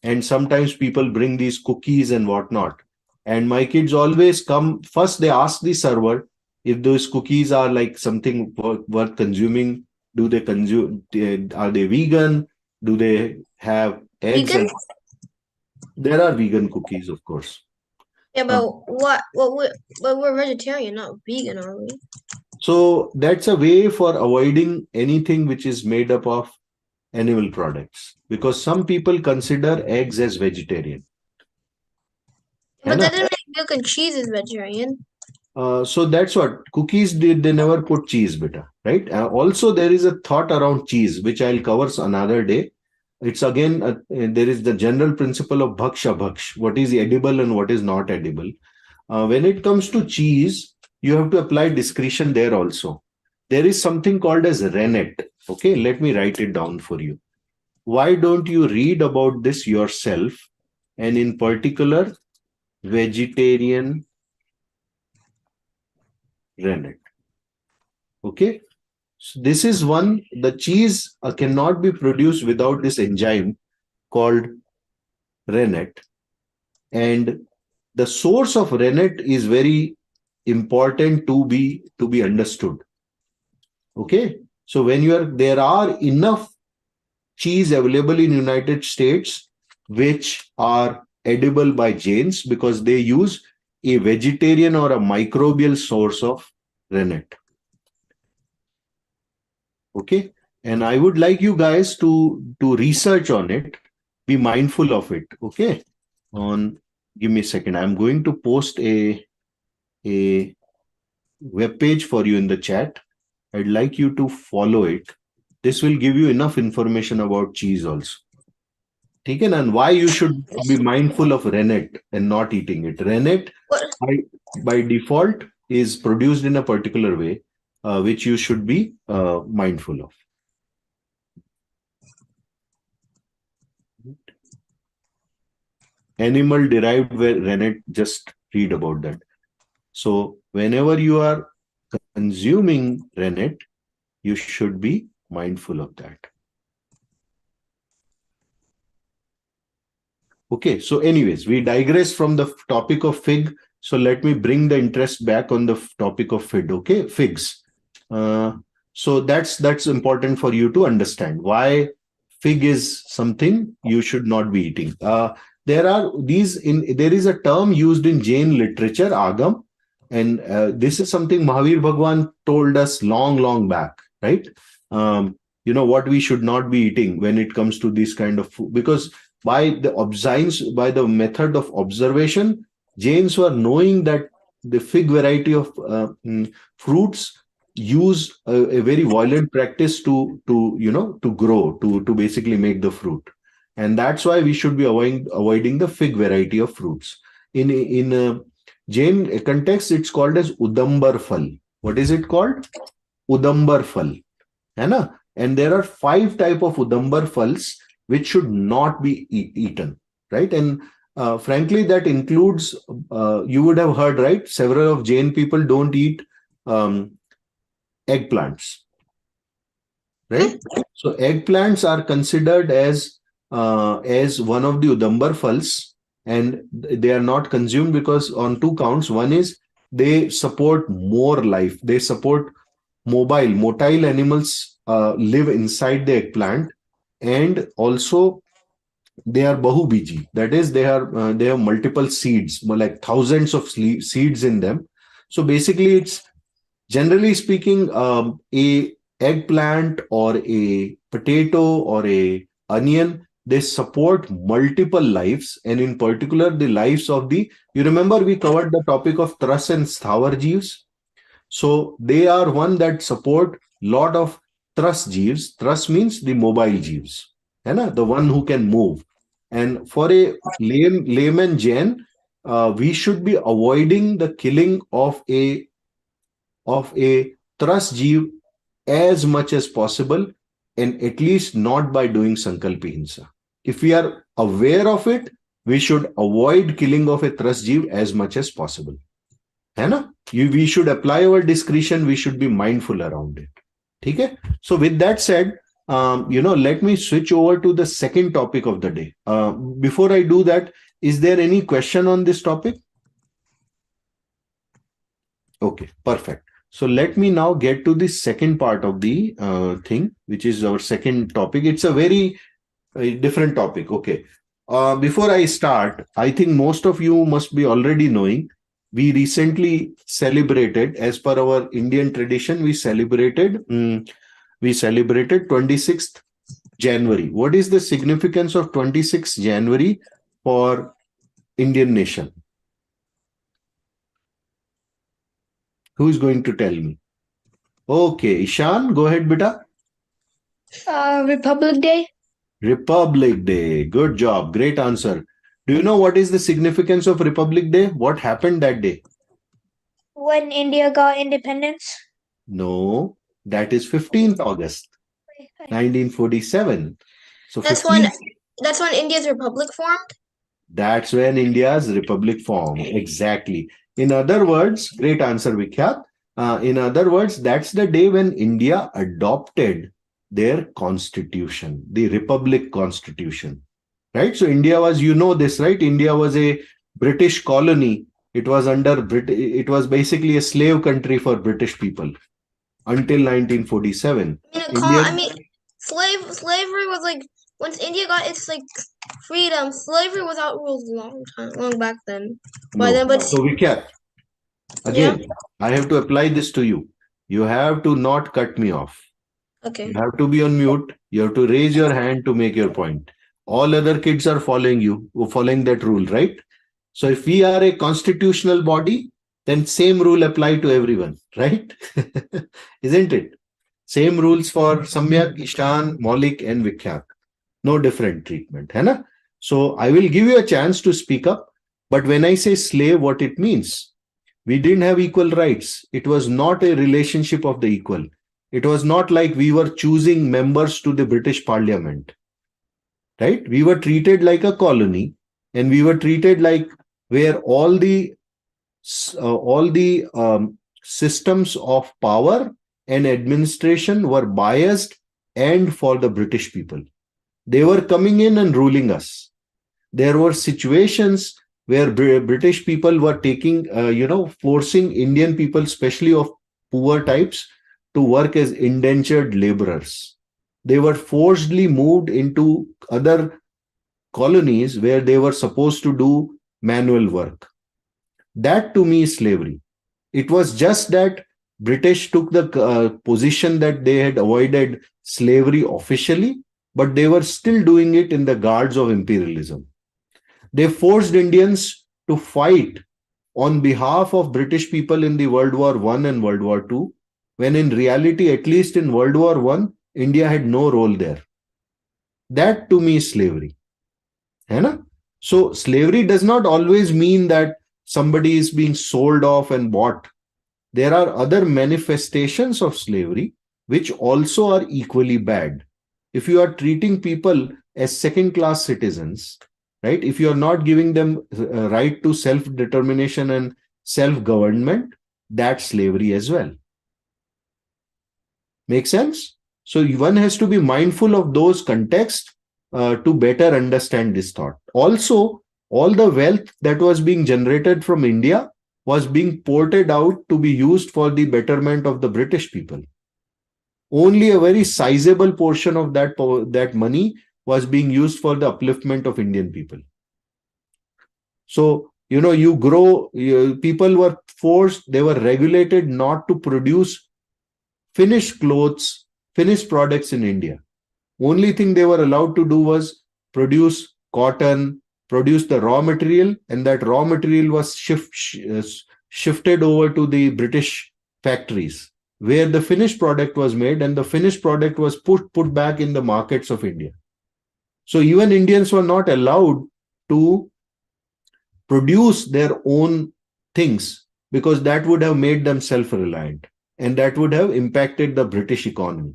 and sometimes people bring these cookies and whatnot. And my kids always come, first they ask the server if those cookies are like something worth consuming. Do they consume, are they vegan? Do they have eggs? Vegan? There are vegan cookies, of course. Yeah, but we're vegetarian, not vegan, are we? So that's a way for avoiding anything which is made up of animal products, because some people consider eggs as vegetarian. But that doesn't make milk and cheese is vegetarian. So that's what cookies did. They never put cheese, beta, right? Also, there is a thought around cheese, which I'll cover another day. It's again, there is the general principle of bhaksha bhaksh, what is edible and what is not edible. When it comes to cheese, you have to apply discretion there also. There is something called as rennet. Okay, let me write it down for you. Why don't you read about this yourself? And in particular, vegetarian rennet. Okay, so this is one. The cheese cannot be produced without this enzyme called rennet, and the source of rennet is very important to be understood. Okay, so when there are enough cheese available in United States which are edible by Jains, because they use a vegetarian or a microbial source of rennet. Okay, and I would like you guys to research on it, be mindful of it. Okay, give me a second. I'm going to post a web page for you in the chat. I'd like you to follow it. This will give you enough information about cheese also. Okay, and why you should be mindful of rennet and not eating it. Rennet by default is produced in a particular way, which you should be mindful of. Animal derived rennet, just read about that. So whenever you are consuming rennet, you should be mindful of that. Okay, so anyways, we digress from the topic of fig. So let me bring the interest back on the topic of fig. Okay, figs. So that's important for you to understand why fig is something you should not be eating. There is a term used in Jain literature, agam, and this is something Mahavir Bhagwan told us long back, right? What we should not be eating when it comes to this kind of food, because by the method of observation, Jains were knowing that the fig variety of fruits use a very violent practice to grow, to basically make the fruit, and that's why we should be avoiding the fig variety of fruits. In Jain context, it's called as Udambar Phal. What is it called? Udambar Phal. है ना? And there are 5 type of Udambar Phals which should not be eaten, right? And frankly, that includes, you would have heard, right? Several of Jain people don't eat eggplants, right? So eggplants are considered as one of the Udambar Phals, and they are not consumed because on 2 counts. One is they support more life. They support motile animals live inside the eggplant, and also they are bahubiji. That is, they have multiple seeds, like thousands of seeds in them. So basically, it's generally speaking, a eggplant or a potato or a onion, they support multiple lives, and in particular the lives of the, you remember we covered the topic of Tras and Sthawar Jeeves. So they are one that support lot of Tras Jeeves. Tras means the mobile Jeeves, the one who can move. And for a layman Jain, we should be avoiding the killing of a Tras Jeev as much as possible, and at least not by doing Sankalpi Hinsa. If we are aware of it, we should avoid killing of a Tras Jeev as much as possible. We should apply our discretion. We should be mindful around it. Okay? So with that said, let me switch over to the second topic of the day. Before I do that, is there any question on this topic? Okay, perfect. So let me now get to the second part of the thing, which is our second topic. It's a very different topic. Okay. Before I start, I think most of you must be already knowing, we recently celebrated, as per our Indian tradition, we celebrated 26th January. What is the significance of 26th January for Indian nation? Who is going to tell me? Okay, Ishan, go ahead, beta. Republic Day. Republic Day. Good job. Great answer. Do you know what is the significance of Republic Day? What happened that day? When India got independence? No, that is 15th August, 1947. So that's when India's republic formed? That's when India's republic formed. Exactly. In other words, great answer, Vikhyat. In other words, that's the day when India adopted their constitution, the Republic Constitution. Right? So India was, you know this, right? India was a British colony. It was it was basically a slave country for British people until 1947. Slavery was like, once India got its like freedom, slavery was outruled long back then. So Vikhyat, again, I have to apply this to you. You have to not cut me off. Okay. You have to be on mute. You have to raise your hand to make your point. All other kids are following that rule, right? So if we are a constitutional body, then same rule apply to everyone, right? Isn't it? Same rules for Samyak, Ishan, Maulik, and Vikhyat. No different treatment. Hai? So I will give you a chance to speak up. But when I say slave, what it means? We didn't have equal rights. It was not a relationship of the equal. It was not like we were choosing members to the British Parliament. Right? We were treated like a colony, and we were treated like where all the systems of power and administration were biased and for the British people. They were coming in and ruling us. There were situations where British people were taking, forcing Indian people, especially of poor types, to work as indentured laborers. They were forcibly moved into other colonies where they were supposed to do manual work. That to me is slavery. It was just that British took the position that they had avoided slavery officially, but they were still doing it in the guards of imperialism. They forced Indians to fight on behalf of British people in the World War I and World War II, when in reality, at least in World War I, India had no role there. That to me is slavery. So slavery does not always mean that somebody is being sold off and bought. There are other manifestations of slavery which also are equally bad. If you are treating people as second-class citizens, right? If you are not giving them right to self-determination and self-government, that's slavery as well. Make sense? So one has to be mindful of those contexts to better understand this thought. Also, all the wealth that was being generated from India was being ported out to be used for the betterment of the British people. Only a very sizable portion of that money was being used for the upliftment of Indian people. So, people were forced, they were regulated not to produce finished clothes, finished products in India. Only thing they were allowed to do was produce cotton, produce the raw material, and that raw material was shifted over to the British factories, where the finished product was made, and the finished product was put back in the markets of India. So even Indians were not allowed to produce their own things, because that would have made them self-reliant, and that would have impacted the British economy,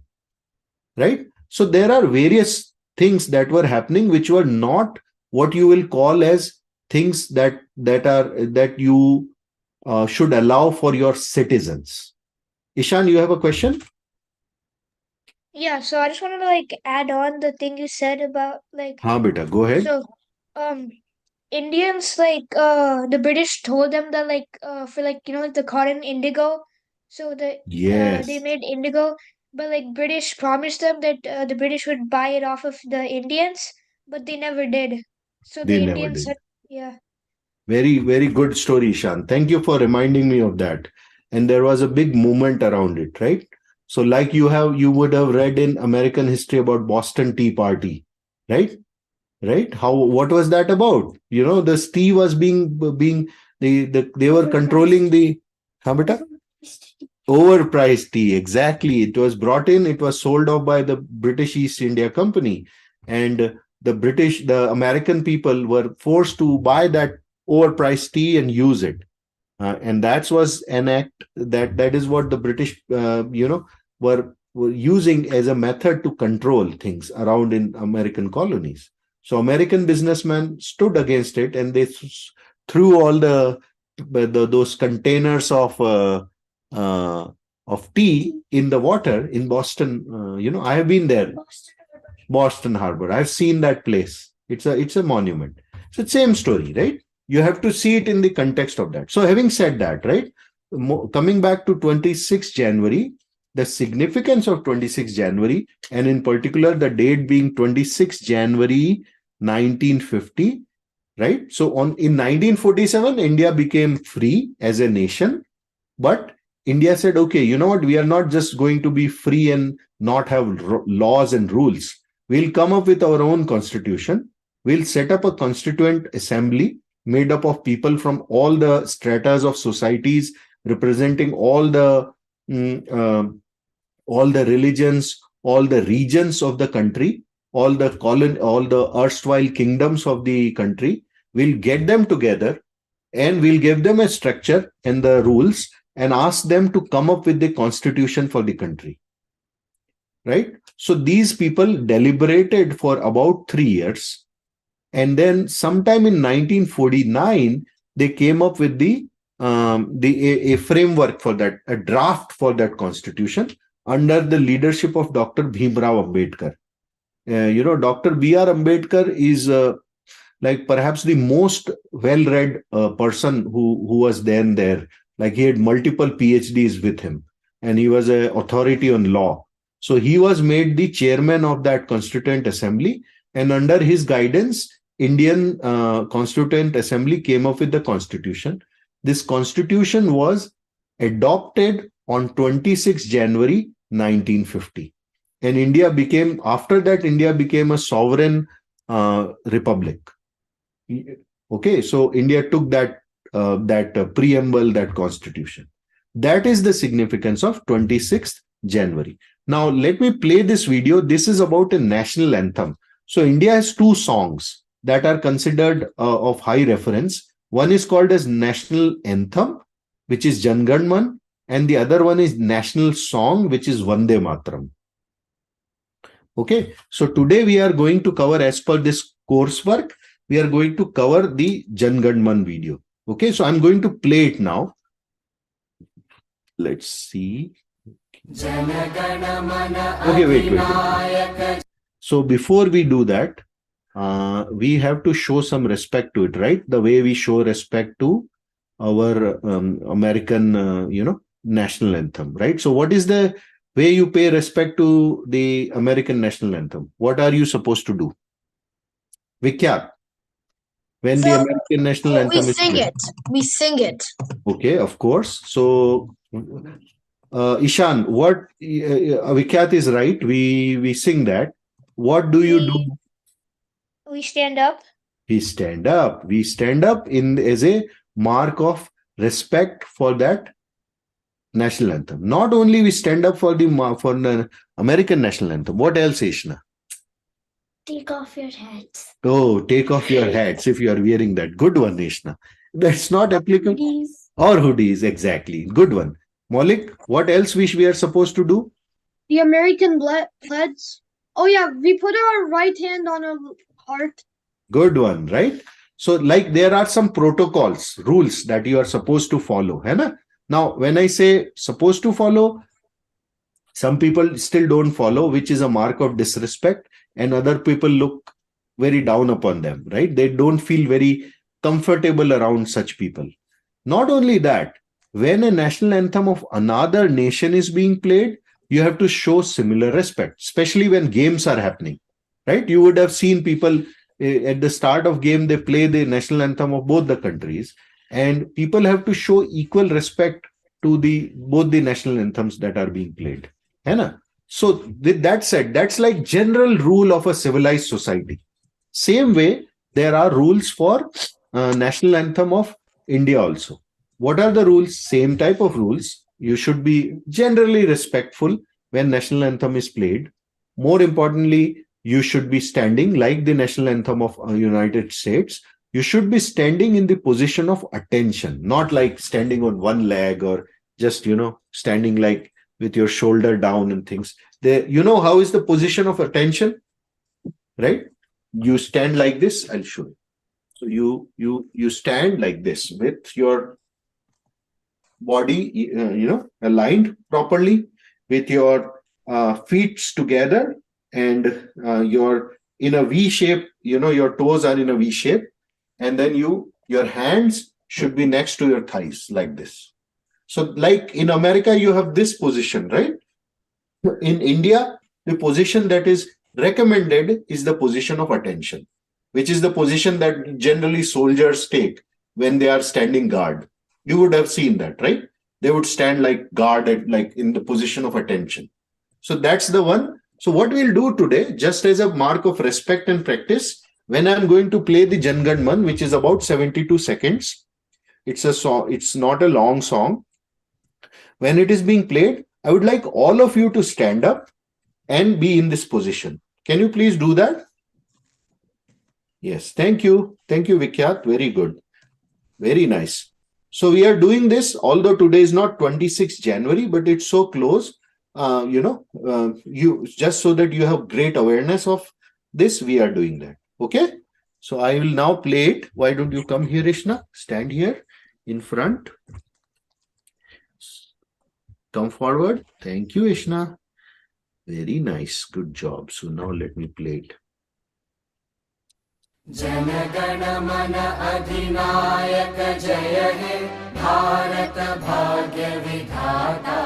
right? So there are various things that were happening which were not what you will call as things that you should allow for your citizens. Ishan, you have a question? Yeah, so I just wanted to add on the thing you said about Ha, beta, go ahead. So Indians the British told them that for the cotton indigo, so that Yes. they made indigo, but British promised them that the British would buy it off of the Indians, but they never did. So They the never Indians did. said, yeah. Very, very good story, Ishan. Thank you for reminding me of that. And there was a big movement around it, right? So like you would have read in American history about Boston Tea Party, right? Right? What was that about? The tea was being they were controlling the overpriced tea. Exactly. It was brought in, it was sold off by the British East India Company, and the American people were forced to buy that overpriced tea and use it. And that was an act that is what the British, were using as a method to control things around in American colonies. So American businessmen stood against it, and they threw all those containers of tea in the water in Boston. I have been there, Boston Harbor. I've seen that place. It's a monument. So same story, right? You have to see it in the context of that. So having said that, right, coming back to 26 January, the significance of 26 January, and in particular the date being 26 January 1950, right? So in 1947, India became free as a nation, but India said, okay, you know what, we are not just going to be free and not have laws and rules. We'll come up with our own constitution. We'll set up a constituent assembly made up of people from all the stratas of societies, representing all the religions, all the regions of the country, all the erstwhile kingdoms of the country. We'll get them together, and we'll give them a structure and the rules, and ask them to come up with the constitution for the country, right? So these people deliberated for about 3 years, and then sometime in 1949 they came up with a framework for that, a draft for that constitution, under the leadership of Dr. Bhimrao Ambedkar. Dr. B.R. Ambedkar is perhaps the most well-read person who was then there. Like, he had multiple PhDs with him, and he was an authority on law. So he was made the chairman of that Constituent Assembly, and under his guidance, Indian Constituent Assembly came up with the constitution. This constitution was adopted on 26 January 1950. And after that, India became a sovereign republic. Okay, so India took that preamble, that constitution. That is the significance of 26th January. Now, let me play this video. This is about a national anthem. So India has two songs that are considered of high reference. One is called as National Anthem, which is Jan Gan Man, and the other one is National Song, which is Vande Mataram. Okay, so today we are going to cover, as per this coursework, we are going to cover the Jan Gan Man video. Okay, so I'm going to play it now. Let's see. Okay, wait. So before we do that, we have to show some respect to it, right? The way we show respect to our American, national anthem, right? So what is the way you pay respect to the American national anthem? What are you supposed to do? Vikyat, when the American national anthem we sing it. We sing it. Okay, of course. So Ishan, what Vikyat is right. We sing that. What do you do? We stand up. We stand up. We stand up as a mark of respect for that national anthem. Not only we stand up for the American national anthem. What else, Ishna? Take off your hats. Oh, take off your hats if you are wearing that. Good one, Ishna. That's not applicable. Hoodies. Or hoodies, exactly. Good one. Maulik, what else we are supposed to do? The American pledge. Oh yeah, we put our right hand on our heart. Good one, right? So like there are some protocols, rules that you are supposed to follow. Hai na? Now, when I say supposed to follow, some people still don't follow, which is a mark of disrespect, and other people look very down upon them, right? They don't feel very comfortable around such people. Not only that, when a national anthem of another nation is being played, you have to show similar respect, especially when games are happening, right? You would have seen people at the start of game, they play the national anthem of both the countries, and people have to show equal respect to both the national anthems that are being played. So with that said, that's like general rule of a civilized society. Same way, there are rules for national anthem of India also. What are the rules? Same type of rules. You should be generally respectful when national anthem is played. More importantly, you should be standing like the national anthem of United States. You should be standing in the position of attention, not like standing on one leg or just, standing like with your shoulder down and things. How is the position of attention, right? You stand like this. I'll show you. So you stand like this with your body, aligned properly, with your feet together, and you're in a V shape. Your toes are in a V shape, and then your hands should be next to your thighs like this. So like in America, you have this position, right? In India, the position that is recommended is the position of attention, which is the position that generally soldiers take when they are standing guard. You would have seen that, right? They would stand like guard like in the position of attention. So that's the one. So what we'll do today, just as a mark of respect and practice, when I'm going to play the Jan Gan Man, which is about 72 seconds, it's a song, it's not a long song. When it is being played, I would like all of you to stand up and be in this position. Can you please do that? Yes, thank you. Thank you, Vikyat. Very good. Very nice. So we are doing this, although today is not 26th January, but it's so close. You just so that you have great awareness of this, we are doing that. Okay. So I will now play it. Why don't you come here, Ishna? Stand here in front. Come forward. Thank you, Ishna. Very nice. Good job. So now let me play it. Jana Gana मन अधिनायक जय हे भारत भाग्य विधाता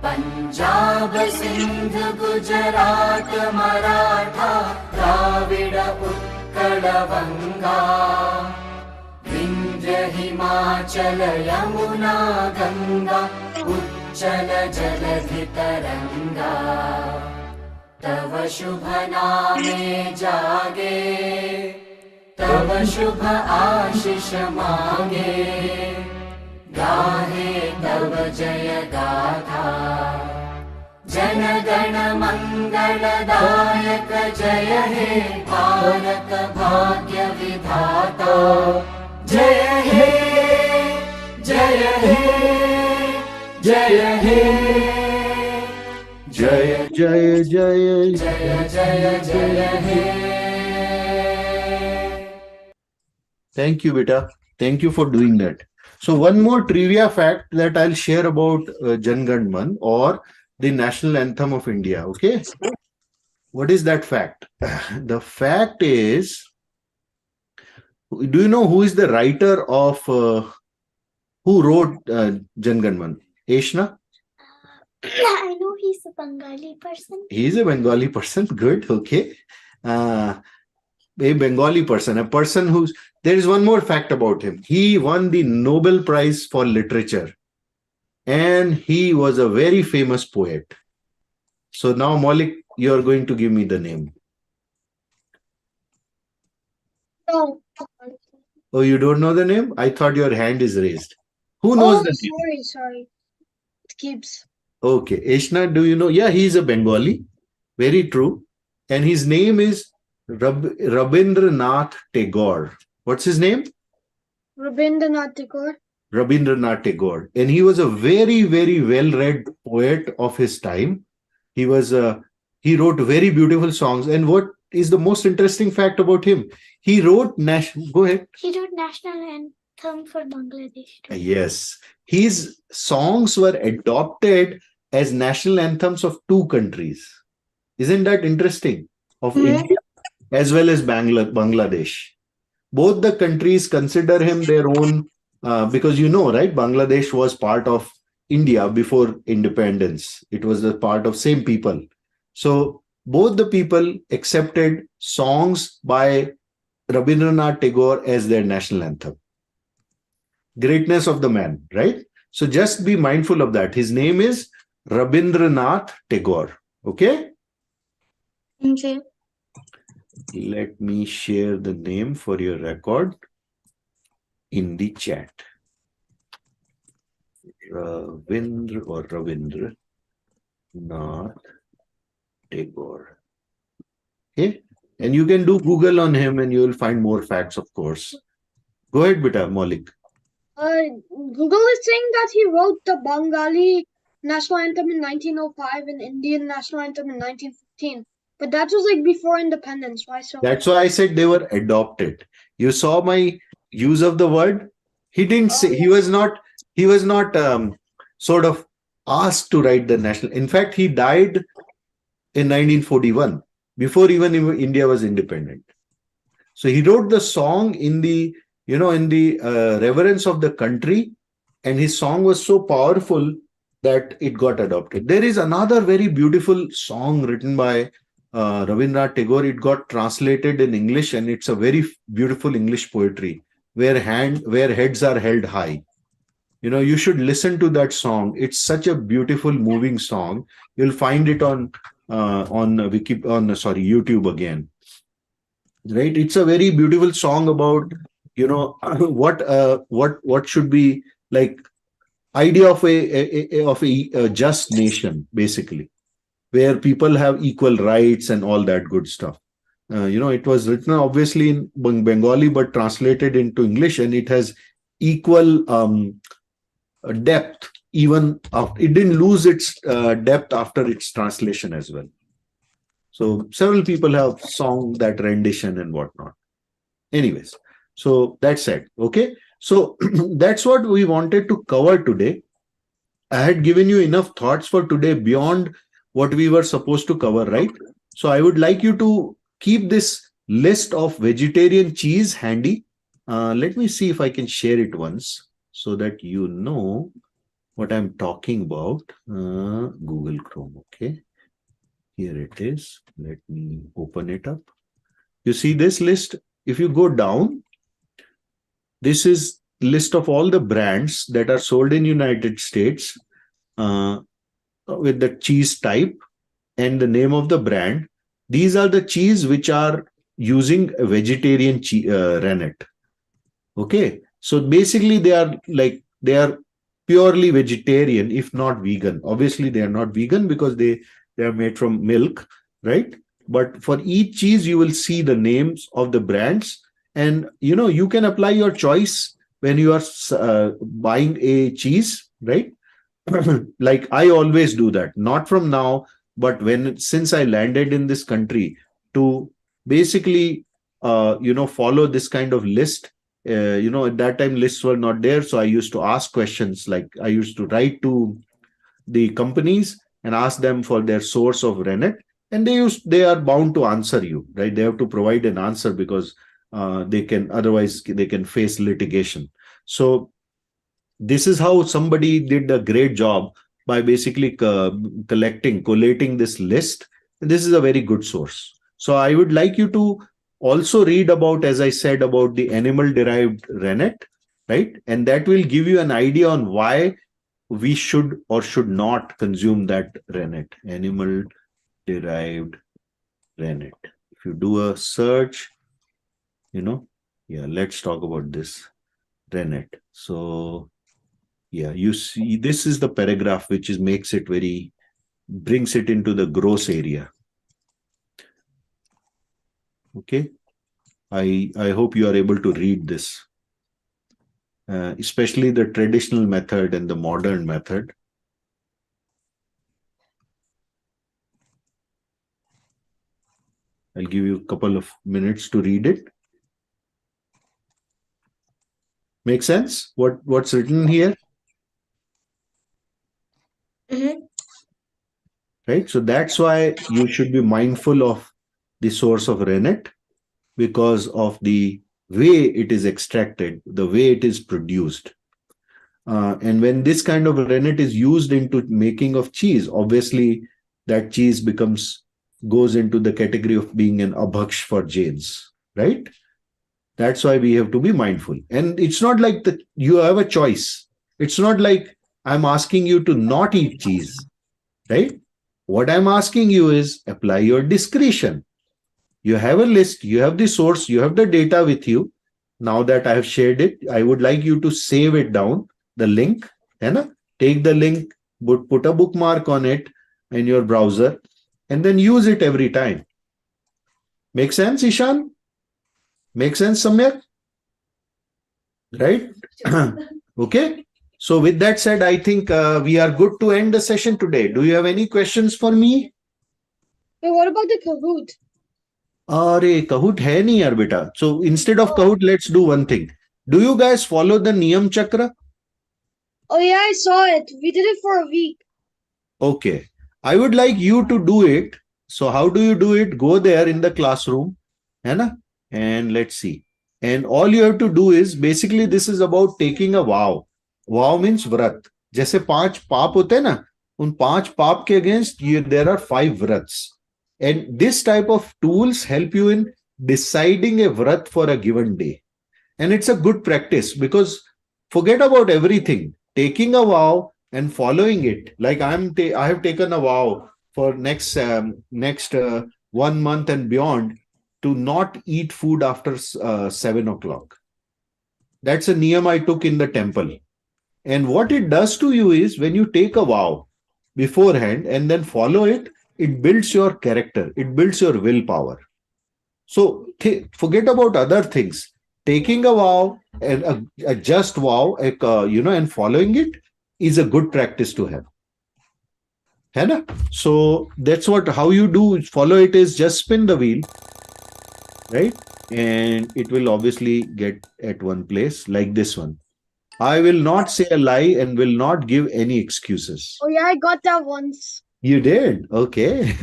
पंजाब सिंध गुजरात मराठा द्राविड उत्कल बंगा विंध्य हिमाचल यमुना गंगा उच्चल जलधि तरंगा तव शुभ नामे जागे तव शुभ आशीष मांगे गाहे तव जय गाथा जन गण मंगलदायक जय हे भारत भाग्य विधाता जय हे जय हे जय हे जय जय जय जय जय जय हे Thank you, beta. Thank you for doing that. So one more trivia fact that I'll share about Jan Gan Man, or the national anthem of India. Okay, what is that fact? The fact is, do you know who is the writer of who wrote Jan Gan Man? Eshna? I know he's a Bengali person. He is a Bengali person. Good. Okay. A Bengali person, a person who's, there is one more fact about him. He won the Nobel Prize for Literature, and he was a very famous poet. So now, Maulik, you are going to give me the name. No. Oh, you don't know the name? I thought your hand is raised. Who knows the name? Sorry. It keeps. Okay. Eshna, do you know? Yeah, he is a Bengali. Very true. And his name is Rabindranath Tagore. What's his name? Rabindranath Tagore. Rabindranath Tagore. And he was a very, very well-read poet of his time. He was he wrote very beautiful songs. And what is the most interesting fact about him? He wrote go ahead. He wrote national anthem for Bangladesh too. Yes. His songs were adopted as national anthems of two countries. Isn't that interesting? Of India as well as Bangladesh. Both the countries consider him their own, because you know, right? Bangladesh was part of India before independence. It was a part of same people. So both the people accepted songs by Rabindranath Tagore as their national anthem. Greatness of the man, right? So just be mindful of that. His name is Rabindranath Tagore. Okay? Okay. Let me share the name for your record in the chat. Rabindranath Tagore. Okay? And you can do Google on him and you will find more facts, of course. Go ahead, beta, Maulik. Google is saying that he wrote the Bengali national anthem in 1905 and Indian national anthem in 1915. But that was like before independence. Why so? That's why I said they were adopted. You saw my use of the word. He didn't say, he was not sort of asked to write the national. In fact, he died in 1941, before even India was independent. So he wrote the song in the, reverence of the country, and his song was so powerful that it got adopted. There is another very beautiful song written by Rabindranath Tagore. It got translated in English, and it's a very beautiful English poetry where heads are held high. You should listen to that song. It's such a beautiful, moving song. You'll find it on YouTube again. Right? It's a very beautiful song about what should be like idea of a just nation, basically, where people have equal rights and all that good stuff. It was written obviously in Bengali but translated into English, and it has equal depth. Even after, it didn't lose its depth after its translation as well. So several people have sung that rendition and whatnot. Anyways, so that's it. Okay, so that's what we wanted to cover today. I had given you enough thoughts for today beyond what we were supposed to cover, right? So I would like you to keep this list of vegetarian cheese handy. Let me see if I can share it once so that you know what I'm talking about. Google Chrome. Okay, here it is. Let me open it up. You see this list? If you go down, this is list of all the brands that are sold in United States with the cheese type and the name of the brand. These are the cheese which are using a vegetarian rennet. Okay, so basically they are purely vegetarian, if not vegan. Obviously they are not vegan because they are made from milk, right? But for each cheese you will see the names of the brands, And you can apply your choice when you are buying a cheese, right? Like I always do that, not from now, but since I landed in this country, to basically follow this kind of list. At that time lists were not there, so I used to ask questions. Like I used to write to the companies and ask them for their source of rennet, and they are bound to answer you, right? They have to provide an answer, because otherwise they can face litigation. So this is how somebody did a great job by basically collating this list. This is a very good source. So I would like you to also read about, as I said, about the animal derived rennet, right? And that will give you an idea on why we should or should not consume that rennet, animal derived rennet. If you do a search, let's talk about this rennet. So yeah, you see, this is the paragraph which brings it into the gross area. Okay, I hope you are able to read this, especially the traditional method and the modern method. I'll give you a couple of minutes to read it. Make sense? What's written here? Right. So that's why you should be mindful of the source of rennet, because of the way it is extracted, the way it is produced. And when this kind of rennet is used into making of cheese, obviously that cheese goes into the category of being an abhaksh for Jains, right? That's why we have to be mindful. And it's not like that you have a choice. It's not like I'm asking you to not eat cheese, right? What I'm asking you is apply your discretion. You have a list, you have the source, you have the data with you. Now that I have shared it, I would like you to save it down, the link, and take the link, put a bookmark on it in your browser, and then use it every time. Make sense, Ishan? Make sense, Samyak? Right? Okay. So with that said, I think we are good to end the session today. Do you have any questions for me? Hey, what about the Kahoot? Arey, Kahoot hai nahi yaar beta. So instead of Kahoot, let's do one thing. Do you guys follow the Niyam Chakra? Oh yeah, I saw it. We did it for a week. Okay. I would like you to do it. So how do you do it? Go there in the classroom, and let's see. And all you have to do is, basically this is about taking a vow. Vow means vrat. जैसे 5 पाप होते हैं ना, उन 5 पाप के against there are 5 vrats. And this type of tools help you in deciding a vrat for a given day. And it's a good practice, because forget about everything. Taking a vow and following it. Like I have taken a vow for next 1 month and beyond to not eat food after 7 o'clock. That's a niyam I took in the temple. And what it does to you is, when you take a vow beforehand and then follow it, it builds your character. It builds your willpower. So forget about other things. Taking a vow, and a just vow, and following it is a good practice to have. So that's how you do follow it, is just spin the wheel, right? And it will obviously get at one place, like this one. I will not say a lie and will not give any excuses. Oh yeah, I got that once. You did? Okay.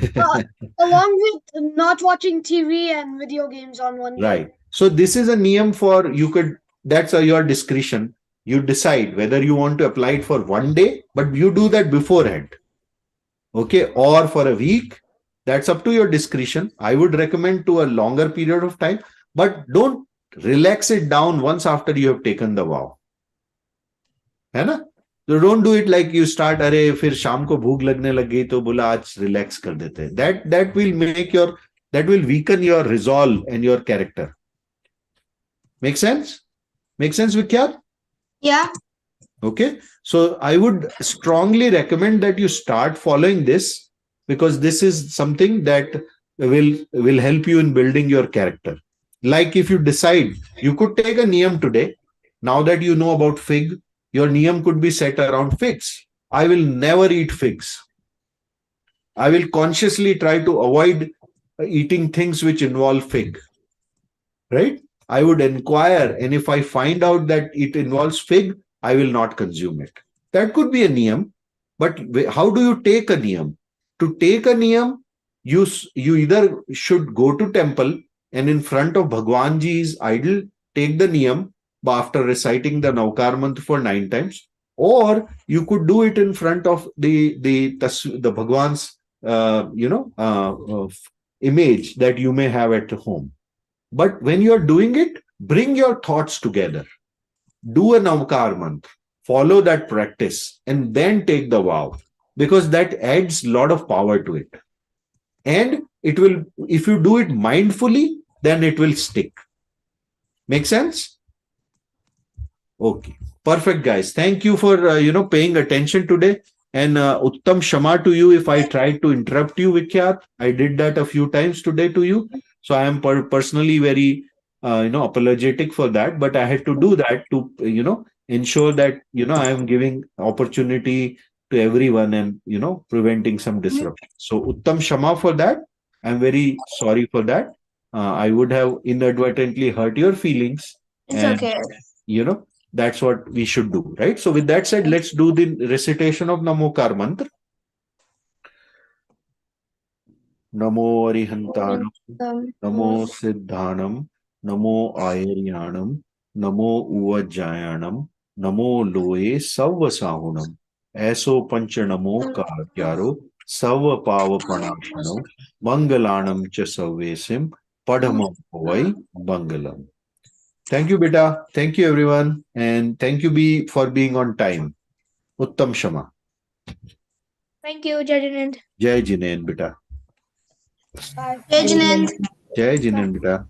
Along with not watching TV and video games on one day. Right. So this is a niyam for, that's your discretion. You decide whether you want to apply it for one day, but you do that beforehand. Okay. Or for a week. That's up to your discretion. I would recommend to a longer period of time, but don't relax it down once after you have taken the vow. So don't do it like you start, अरे फिर शाम को भूख लगने लग गई तो बोला आज relax कर देते हैं. That will weaken your resolve and your character. Make sense? Make sense, Vikyat? Yeah. Okay. So I would strongly recommend that you start following this, because this is something that will help you in building your character. Like if you decide, you could take a niyam today. Now that you know about fig, your niyam could be set around figs. I will never eat figs. I will consciously try to avoid eating things which involve fig, right? I would inquire, and if I find out that it involves fig, I will not consume it. That could be a niyam, but how do you take a niyam? To take a niyam, you either should go to temple and in front of Bhagwanji's idol take the niyam after reciting the Navkar mantra for 9 times, or you could do it in front of the Bhagwan's image that you may have at home. But when you're doing it, bring your thoughts together. Do a Navkar mantra, follow that practice, and then take the vow, because that adds a lot of power to it. And it will, if you do it mindfully, then it will stick. Make sense? Okay. Perfect, guys. Thank you for paying attention today. And Uttam Shama to you if I tried to interrupt you, Vikhyat. I did that a few times today to you. So I am personally very apologetic for that. But I had to do that to ensure that I am giving opportunity to everyone and preventing some disruption. So Uttam Shama for that. I'm very sorry for that. I would have inadvertently hurt your feelings. It's And okay. that's what we should do, right? So with that said, let's do the recitation of Namokar mantra. Namo Arihantanam, Namo Siddhanam, Namo Ayaryanam, Namo Uvajjayanam, Namo Loe Savvasahunam, Aso Panchanamo Katyaro, Savva Pava Pranashano, Mangalanam Cha Savvesim, Padamam Povai Bangalam. Thank you, beta. Thank you, everyone. And thank you, B, for being on time. Uttam Shama. Thank you, Jai Jinesh. Jai Jinesh, beta. Bye. Jai Jinesh. Jai Jinesh, beta.